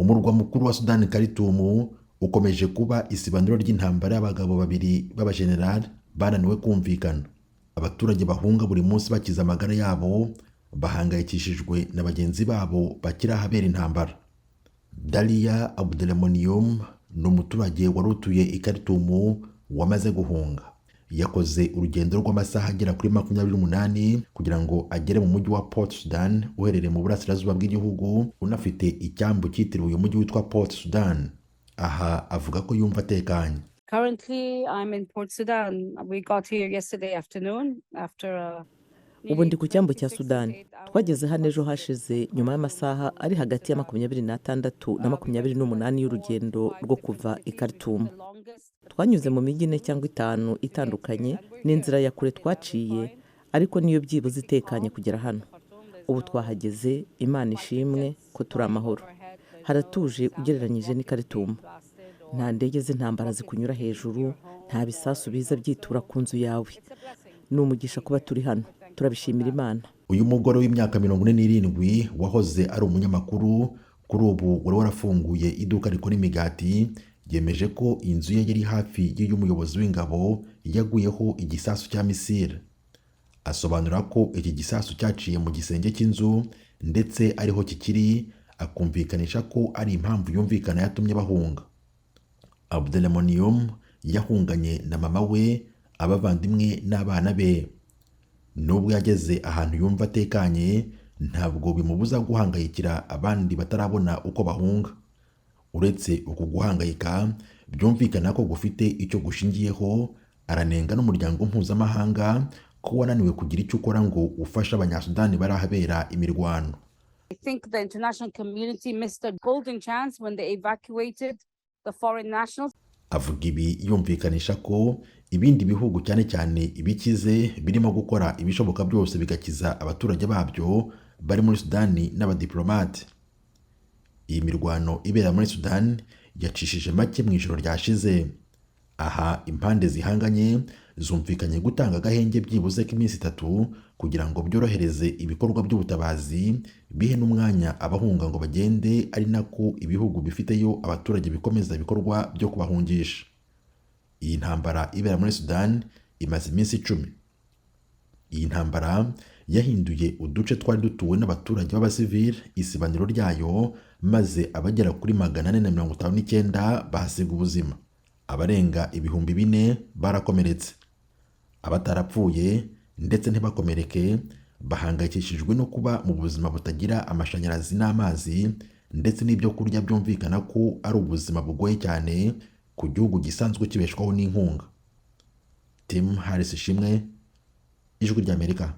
umurwa mukuru wa Sudani Khartoum ukomeje kuba isibaniro ry'intambara y'abagabo babiri b'abajenerali bananiwe kumvikana. Abaturage bahunga buri munsi bakiza amagara yabo, bahangayikishijwe na bagenzi babo bakiri ahabera intambara. Dalia Abdelmonium ni umuturage wari utuye i Khartoum wamaze guhunga. Yakoze urugendo rw'amasaha agera kuri 28 kugira ngo agere mu mujyi wa Port Sudan uherereye mu burasirazuba bw'igihugu, unafite icyambu cyitiriwe uyu mujyi witwa Port Sudan. Aha avuga ko yumva atekanye. Currently I'm in Port Sudan. We got here yesterday afternoon after Ubu ndi ku cyambu cya Sudani. Twageze hano ejo hashize nyuma y'amasaha ari hagati ya 26 na 28 y'urugendo rwo kuva i Khartoum. Twanyuze mu mijyi 4 cyangwa 5 itandukanye n'inzira ya kure twaciye, ariko niyo byibuze itekanye kugera hano. Ubu twahageze, Imana ishimwe ko turi amahoro. Haratuje ugereranyije n'i Khartoum. Nta ndege z'intambara zikunyura hejuru, nta bisasu biza byitura ku nzu yawe. Ni umugisha kuba turi hano. Turabishimira Imana. Uyu mugore w'imyaka 47 wahoze ari umunyamakuru, kuri ubu wari warafunguye iduka rikora imigati, yemeje ko inzu ye yari hafi y'umuyobozi w'ingabo yaguyeho igisasu cya misile. Asobanura ko iki gisasu cyaciye mu gisenge cy'inzu ndetse ariho kikiri, akumvikanisha ko ari impamvu yumvikana yatumye bahunga. Abdelmonium yahunganye na mama we, abavandimwe n'abana be. Nubwo yageze ahantu yumva atekanye, ntabwo bimubuza guhangayikira abandi batarabona uko bahunga. Uretse uku guhangayika, byumvikana ko gufite icyo gushingiyeho, aranenga n'Umuryango Mpuzamahanga ko wananiwe kugira icyo ukora ngo ufashe Abanyasudani bari ahabera imirwano. I think the international community missed a golden chance when they evacuated the foreign nationals. Avuga ibi yumvikanisha ko ibindi bihugu cyane cyane ibikize birimo gukora ibishoboka byose bigakiza abaturage babyo bari muri Sudani n'abadiplomate. Iyi mirwano ibera muri Sudani yacishije make mu ijoro ryashize. Aha impande zihanganye zumvikanye gutanga agahenge byibuze k'iminsi 3 kugira ngo byorohereze ibikorwa by'ubutabazi, bihe n'umwanya abahunga ngo bagende, ari nako ibihugu bifiteyo abaturage bikomeza ibikorwa byo kubahungisha. Iyi ntambara ibera muri Sudani imaze iminsi 10. Iyi ntambara yahinduye uduce twari dutuwe n'abaturage b'abasivili isibaniro ryayo, maze abagera kuri 459 bahasiga ubuzima. Abarenga 4,000 barakomeretse. Abatarapfuye ndetse ntibakomereke bahangayikishijwe no kuba mu buzima butagira amashanyarazi n'amazi ndetse n'ibyo kurya, byumvikana ko ari ubuzima bugoye cyane ku gihugu gisanzwe kibeshwaho n'inkunga. Tim Harris Shimwe, Ijwi ry'Amerika.